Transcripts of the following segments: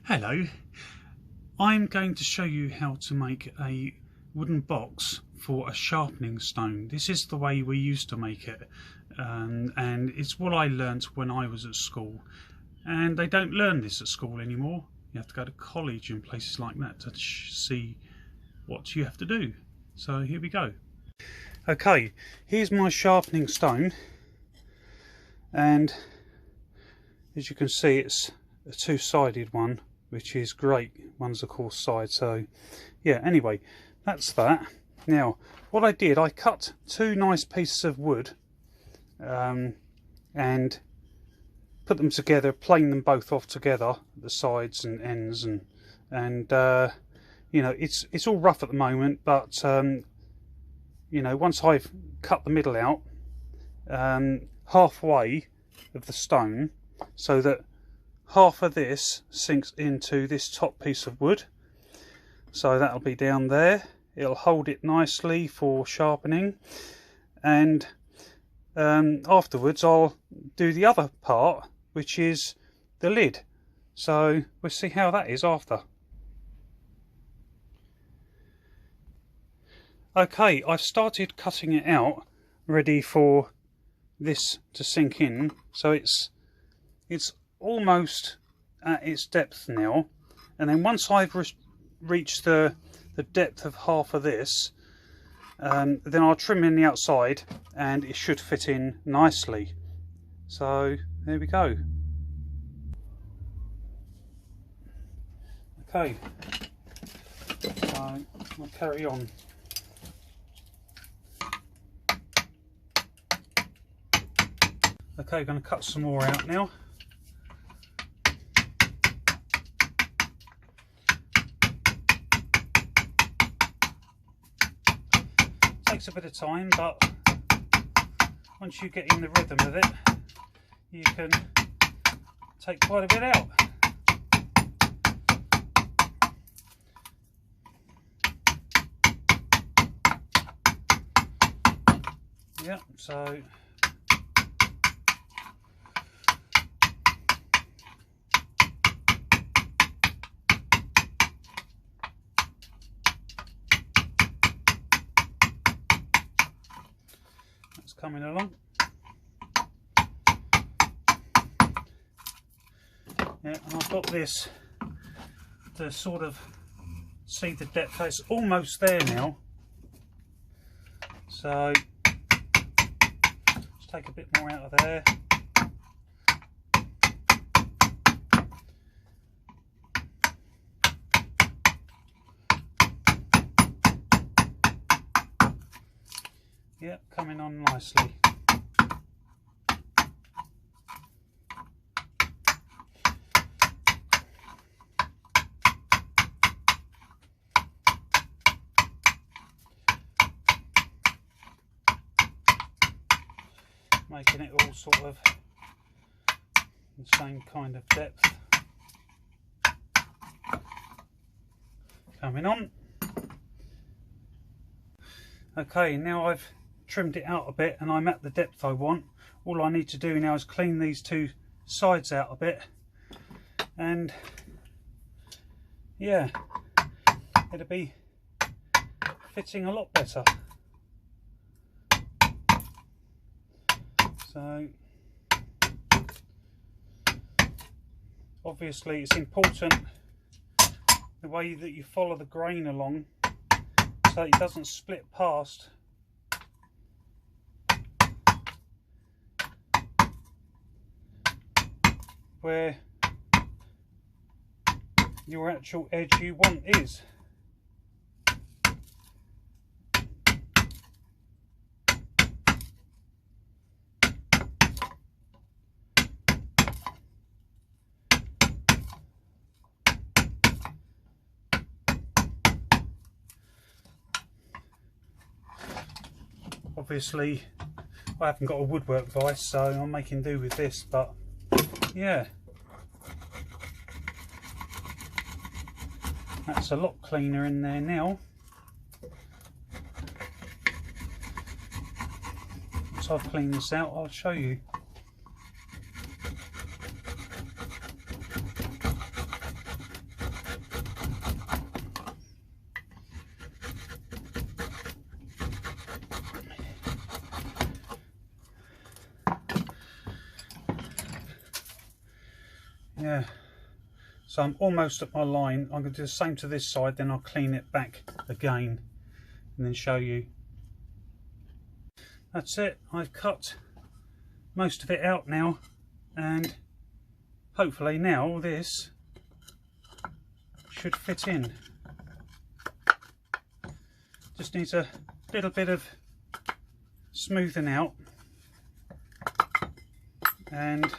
Hello, I'm going to show you how to make a wooden box for a sharpening stone. This is the way we used to make it, and it's what I learnt when I was at school, and they don't learn this at school anymore. You have to go to college and places like that to see what you have to do. So here we go. Okay, here's my sharpening stone, and as you can see it's a two-sided one, which is great. One's a coarse side, so yeah, anyway, that's that. Now what I did, I cut two nice pieces of wood and put them together, planed them both off together, the sides and ends, and you know, it's all rough at the moment, but you know, once I've cut the middle out, halfway of the stone, so that half of this sinks into this top piece of wood, so that'll be down there. It'll hold it nicely for sharpening, and afterwards I'll do the other part, which is the lid. So we'll see how that is after. Okay, I've started cutting it out, ready for this to sink in. So it's almost at its depth now, and then once I've reached the depth of half of this, then I'll trim in the outside and it should fit in nicely. So there we go. Okay, so I'll carry on. Okay, going to cut some more out now. Takes a bit of time, but once you get in the rhythm of it, you can take quite a bit out. Yeah, so coming along. Yeah, and I've got this to sort of see the depth. It's almost there now, so let's take a bit more out of there. Yep, coming on nicely. Making it all sort of the same kind of depth. Coming on. Okay, now I've trimmed it out a bit and I'm at the depth I want. All I need to do now is clean these two sides out a bit, and yeah, it'll be fitting a lot better. So obviously it's important the way that you follow the grain along, so it doesn't split past. Where your actual edge you want is. Obviously I haven't got a woodwork vise, so I'm making do with this, but yeah, that's a lot cleaner in there now. Once I've cleaned this out, I'll show you. Yeah, so I'm almost at my line. I'm going to do the same to this side, then I'll clean it back again and then show you. That's it, I've cut most of it out now, and hopefully now this should fit in. Just needs a little bit of smoothing out, and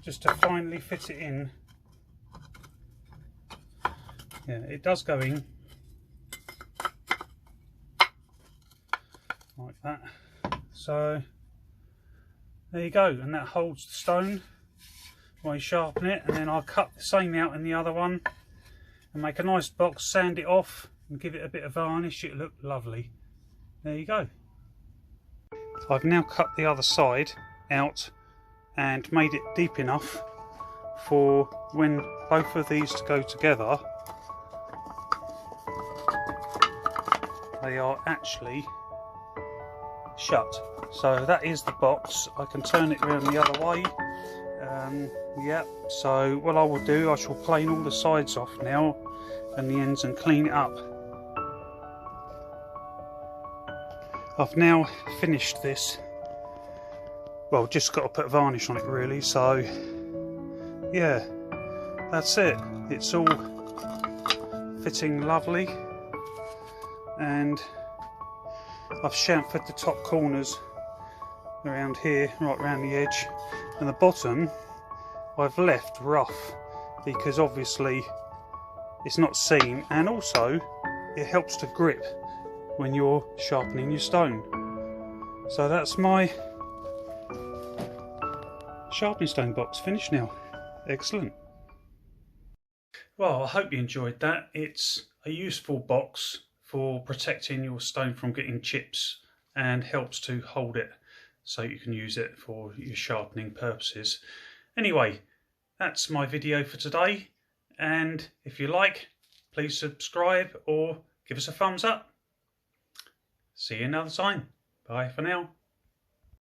just to finally fit it in. Yeah, it does go in like that. So there you go, and that holds the stone while you sharpen it, and then I'll cut the same out in the other one and make a nice box, sand it off and give it a bit of varnish. It'll look lovely. There you go. So I've now cut the other side out and made it deep enough for when both of these to go together, they are actually shut. So that is the box. I can turn it around the other way. Yeah, so what I will do, I shall plane all the sides off now and the ends and clean it up. I've now finished this. Well, just got to put varnish on it really, so yeah, that's it. It's all fitting lovely, and I've chamfered the top corners around here, right around the edge, and the bottom I've left rough because obviously it's not seen, and also it helps to grip when you're sharpening your stone. So that's my sharpening stone box finished now. Excellent. Well, I hope you enjoyed that. It's a useful box for protecting your stone from getting chips and helps to hold it so you can use it for your sharpening purposes. Anyway, that's my video for today, and if you like, please subscribe or give us a thumbs up. See you another time. Bye for now.